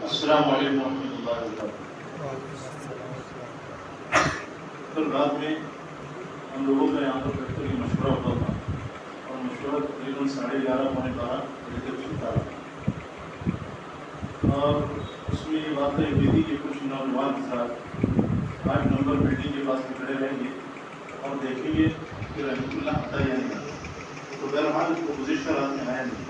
السلام علیکم ورحمۃ اللہ وبرکاتہ۔ کل رات میں ہم لوگوں کا یہاں پر بیٹھ کر مشورہ ہوا تھا اور مشورہ تقریباً 11:30 پونے 12 بجے تک چلتا رہا، اور اس میں یہ بات طے ہوئی تھی کہ کچھ نوجوان حضرات 8 نمبر بلڈنگ کے پاس کھڑے رہیں گے اور دیکھیں گے کہ رحمۃ اللہ آتا یا نہیں آتا۔ تو بہرحال اپوزیشن رات میں آیا نہیں،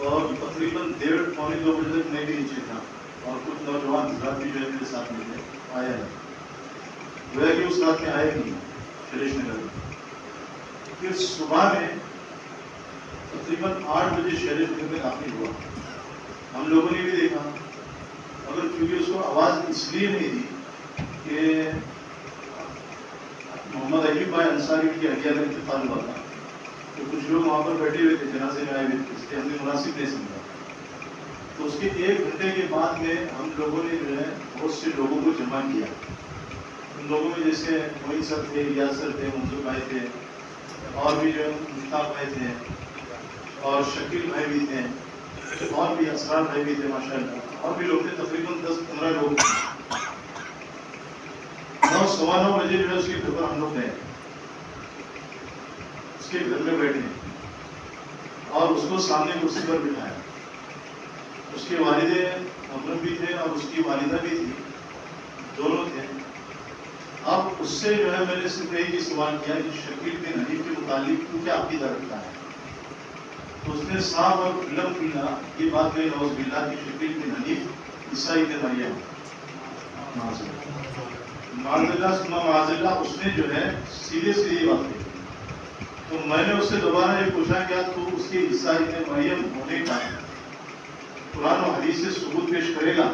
اور تقریباً 1:30 پونے 2 بجے تک میں بھی نیچے تھا، اور کچھ نوجوان حضرات بھی جو ہے میرے ساتھ میں تھے، آیا نہیں۔ گویا کہ اس رات میں آئے نہیں شریش نگر میں۔ پھر صبح میں تقریباً 8 بجے شریش نگر میں داخل ہوا، ہم لوگوں نے بھی دیکھا، مگر کیونکہ اس کو آواز اس لیے نہیں دی کہ محمد ایوب بھائی انصاری کی اہلیہ کا انتقال ہوا تھا، تو کچھ لوگ وہاں پر بیٹھے ہوئے تھے، جنازے میں آئے ہوئے تھے، اس لیے ہم نے مناسب نہیں سمجھا۔ تو اس کے 1 گھنٹے کے بعد میں ہم لوگوں نے جو ہے بہت سے لوگوں کو جمع کیا۔ ان لوگوں میں جیسے موہن سر تھے، ریاض سر تھے، منظور بھائی تھے، اور بھی جو مشتاق بھائی تھے، اور شکیل بھائی بھی تھے، اور بھی اسرار بھائی بھی تھے، ماشاء اللہ، اور بھی لوگ تھے، تقریباً 10-15 لوگ تھے۔ 9:15 بجے جو ہے اس کے گھر پر ہم لوگ گئے، اس کے گھر میں بیٹھے اور اس کو سامنے کرسی پر بٹھایا۔ اس کے والد محترم بھی تھے اور اس کی والدہ بھی تھی، دونوں تھے۔ اب اس سے جو ہے میں نے صرف یہی سوال کیا کہ شکیل بن حنیف کے متعلق تو کیا عقیدہ رکھتا ہے؟ تو اس نے صاحب اور علم کیا یہ بات ہے نعوذ باللہ کہ شکیل بن حنیف عیسائی بن مریم، معاذ اللہ ثم معاذ اللہ، اس نے جو ہے سیدھے سیدھی بات کہی۔ تو میں نے اس سے دوبارہ یہ پوچھا کیا تو اس کے عیسائی بن مریم ہونے کا قرآن و حدیث سے ثبوت پیش کرے گا؟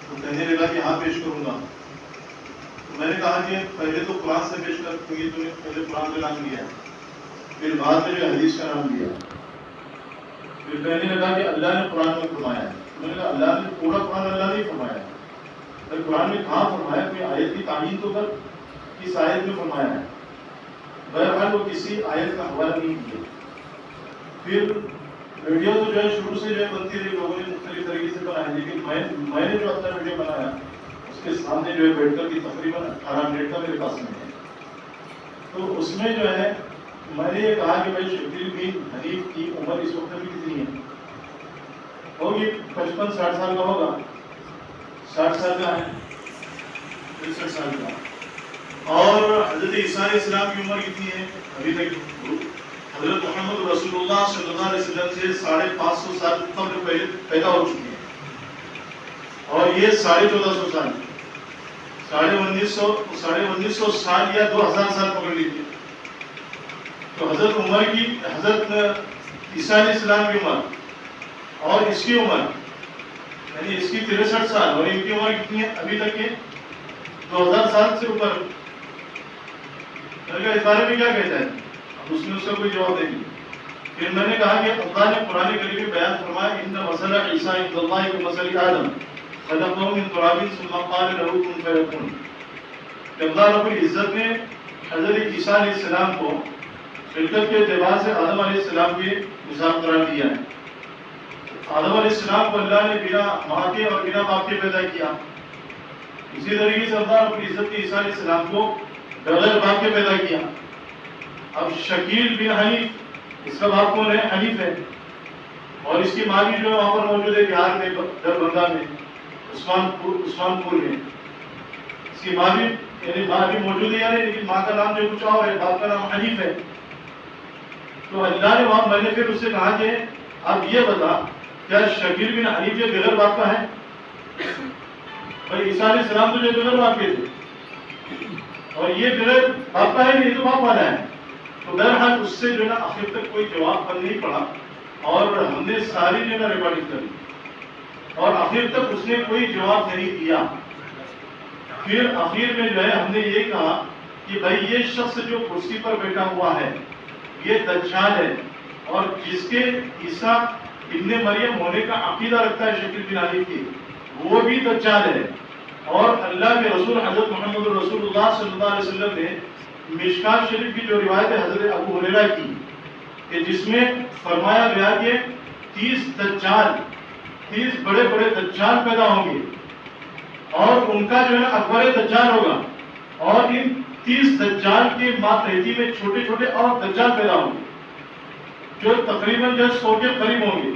تو کہنے لگا کہ ہاں پیش کروں گا۔ تو میں نے کہا کہ پہلے تو قرآن سے پیش کر، کیونکہ تم نے پہلے قرآن کا نام لیا، پھر بعد میں جو حدیث کا نام لیا۔ پھر کہنے لگا کہ اللہ نے قرآن میں فرمایا ہے۔ میں نے کہا اللہ نے پورا قرآن اللہ نے فرمایا ہے، پھر قرآن میں کہاں فرمایا؟ کوئی آیت کی تعین تو کر، کس آیت میں فرمایا ہے؟ بہرحال وہ کسی آیت کا حوالہ نہیں کیا۔ پھر ویڈیو تو جو ہے شروع سے جو ہے بنتی رہی، لوگوں نے مختلف طریقے سے بنایا، لیکن میں نے جو اپنا ویڈیو بنایا اس کے سامنے جو ہے بیٹھ کر کے تقریباً 18 منٹ کا میرے پاس میں ہے۔ تو اس میں جو ہے میں نے یہ کہا کہ بھائی شکیل بن حنیف کی عمر اس وقت بھی کتنی ہے؟ ہوگی 55-60 سال کا ہوگا، 60 سال کا ہے، 63 سال کا۔ اور حضرت عیسیٰ علیہ السلام کی عمر کتنی ہے ابھی تک؟ حضرت محمد رسول اللہ صلی اللہ علیہ وسلم سے 550 سال قبل پہلے پیدا ہو چکی ہے، اور یہ 1450 سال، 1950 سال یا 2000 سال پکڑ لیجیے۔ تو حضرت عمر کی، حضرت عیسیٰ علیہ السلام کی عمر اور اس کی عمر، یعنی اس کی 63 سال اور ان کی عمر کتنی ہے ابھی تک کے؟ 2000 سال سے اوپر۔ اس بارے میں کیا کہتا ہے؟ اب اس نے اس کا کوئی جواب نہیں۔ پھر میں نے کہا کہ اللہ نے قرآن کریم میں بیان فرمایا ان مثل عیسیٰ عند اللہ کمثل آدم خلقہ من تراب ثم قال له کن فیکون، کہ اللہ رب العزت نے حضرت عیسیٰ علیہ السلام کو خلقت کے اعتبار سے آدم علیہ السلام کے مثال قرار دیا ہے۔ آدم علیہ السلام کو اللہ نے بنا ماں کے اور بنا باپ کے پیدا کیا، اسی طریقے سے اللہ رب العزت کے عیسیٰ علیہ السلام کو بغیر باپ کے پیدا کیا۔ اب شکیل بن حنیف، اس کا باپ کون ہے؟ حنیف ہے، اور اس کی ماں بھی جو وہاں پر موجود ہے بہار میں، دربھنگہ میں، عثمان پور میں۔ اس کی ماں بھی، یعنی ماں بھی موجود ہے یعنی، لیکن ماں کا نام جو کچھ اور ہے، باپ کا نام حنیف ہے۔ تو اللہ نے وہاں، میں نے پھر اس سے کہا کہ اب یہ بتا کیا شکیل بن حنیف یہ بغیر باپ کا ہے؟ بھائی عیسیٰ علیہ السلام تو جو بغیر باپ کے تھے، اور یہ بغیر باپ کا ہے، یہ تو باپ والا ہے۔ تو بہرحال اس سے جو ہے نا آخر تک کوئی جواب بن نہیں پڑا، اور ہم نے ساری جو ہے نا ریکارڈنگ کری، اور آخر تک اس نے کوئی جواب نہیں دیا۔ پھر آخر میں جو ہے ہم نے یہ کہا کہ بھائی یہ شخص جو کرسی پر بیٹھا ہوا ہے یہ دجال ہے، اور جس کے عیسیٰ ابن مریم ہونے کا عقیدہ رکھتا ہے شکیل بن حنیف کی، وہ بھی دجال ہے۔ اور اللہ کے رسول حضرت محمد رسول اللہ صلی اللہ علیہ وسلم نے مشکات شریف کی جو روایت ہے حضرت ابو ہریرہ کی، کہ جس میں فرمایا گیا کہ 30 دجال 30 بڑے بڑے دجال پیدا ہوں گے اور ان کا جو ہے اکبر دجال ہوگا، اور ان 30 دجال کے ماتحتی میں چھوٹے چھوٹے اور دجال پیدا ہوں گے جو تقریباً جو 100 کے قریب ہوں گے.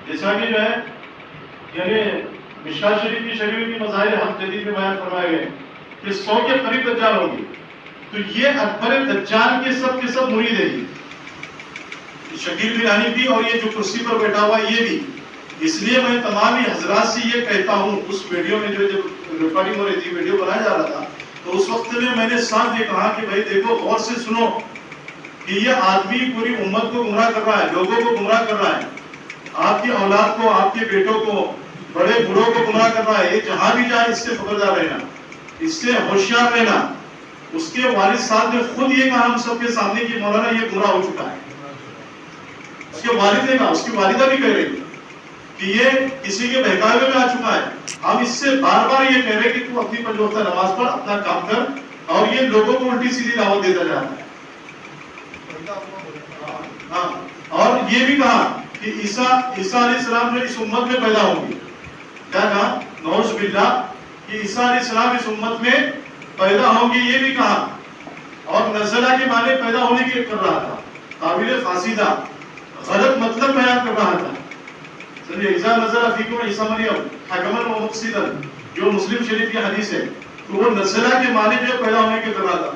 جیسا کہ جو ہے یعنی مشکات شریف کی شریف کی مظاہر حق جدید میں بیان فرمائے گئے کہ 100 کے قریب دجال ہوں گے. تو یہ اکبر دجال کے سب مرید ہیں. شکیل بن حنیف بھی اور یہ جو کرسی پر بیٹھا ہوا یہ بھی. اس لیے میں تمام ہی حضرات سے یہ کہتا ہوں، اس ویڈیو میں جو جب ریکارڈنگ ہو رہی تھی، ویڈیو بنایا جا رہا تھا، تو اس وقت میں نے صاف یہ کہا کہ بھائی دیکھو غور سے سنو کہ یہ آدمی پوری امت کو گمراہ کر رہا ہے، لوگوں کو گمراہ کر رہا ہے، آپ کی اولاد کو، آپ کے بیٹوں کو، بڑے بڑوں کو گمراہ کر رہا ہے. یہ جہاں بھی جائے اس سے خبردار رہنا، اس سے ہوشیار رہنا. اس کے والد صاحب نے خود یہ کہا ہم سب کے سامنے کہ مولانا یہ گمراہ ہو چکا ہے. اس کے والد نے کہا، اس کی والدہ بھی کہہ رہی کہ یہ کسی کے بہکاوے میں آ چکا ہے. ہم اس سے بار بار یہ کہہ رہے کہ تو اپنی 5 وقتہ نماز پڑھ، اپنا کام کر، اور یہ لوگوں کو الٹی سیدھی دعوت دیتا جا رہا ہے. اور یہ بھی کہا کہ عیسیٰ علیہ السلام جو اس امت میں پیدا ہوں گے. کیا کہا؟ نعوذ باللہ کہ عیسیٰ علیہ السلام اس امت میں پیدا ہوں گے، یہ بھی کہا. اور نزلہ کے معنی پیدا ہونے کے کر رہا تھا، قابل فاسدہ غلط مطلب بیان کر رہا تھا. اذا نزل فیکم عیسی مریم حکما و مقسطا جو مسلم شریف کی حدیث ہے، تو وہ نزلہ کے معنی جو پیدا ہونے کے کر رہا تھا.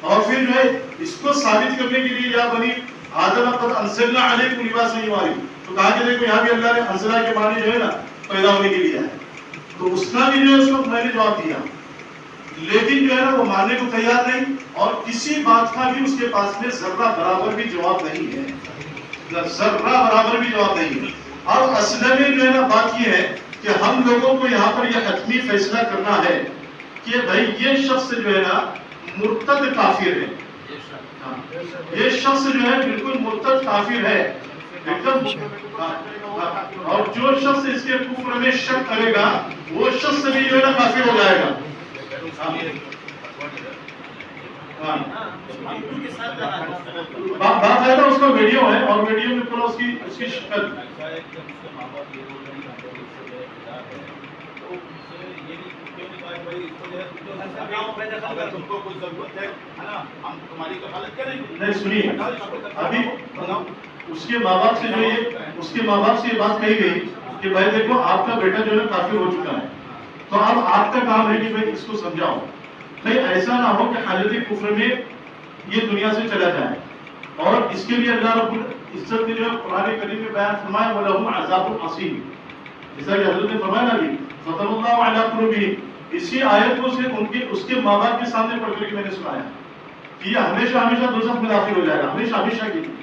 اور پھر جو ہے اس کو ثابت کرنے کے لیے یا بنی آدم قد انزلنا علیکم لباسا یواری، تو کہا کہ دیکھو یہاں بھی اللہ نے انزلہ کے معنی جو ہے نا پیدا ہونے کے لیے ہے. تو اس کا بھی جو ہے اس وقت میں نے جواب دیا، لیکن جو ہے نا وہ ماننے کو تیار نہیں، اور کسی بات کا بھی اس کے پاس میں ذرہ برابر بھی جواب نہیں ہے، ذرہ برابر بھی جواب نہیں ہے. اور اصل میں جو ہے نا بات یہ ہے کہ ہم لوگوں کو یہاں پر یہ حتمی فیصلہ کرنا ہے کہ بھائی یہ شخص جو ہے نا مرتد کافر ہے. یہ شخص جو ہے بالکل مرتد کافر ہے ایک دم. اور جو شخص اس کے کفر میں شک کرے گا وہ شخص بھی جو ہے نا کافر ہو جائے گا. باقاعدہ اس کا ویڈیو ہے، اور ویڈیو میں پورا اس کی شکل نہیں. سنیے ابھی اس کے ماں باپ سے جو یہ بات کہی گئی کہ بھائی دیکھو آپ کا بیٹا جو ہے کافر ہو چکا ہے، تو اب آپ کا کام ہے کہ بھائی اس کو سمجھاؤ. نہیں ایسا نہ ہو کہ حالت کفر میں یہ دنیا سے چلا جائے. اور اس کے لیے اللہ رب العزت نے جو ہے قرآن کریم میں بیان فرمایا وَلَهُمْ عَذَابٌ عَظِيمٌ، جیسا کہ حضرت نے فرمایا نا کہ ختم اللہ علی قلوبہم. اسی آیت کو سے اس کے ماں باپ کے سامنے پڑھ کر کے میں نے سنایا کہ یہ ہمیشہ دوزخ میں داخل ہو جائے گا، ہمیشہ کے لیے.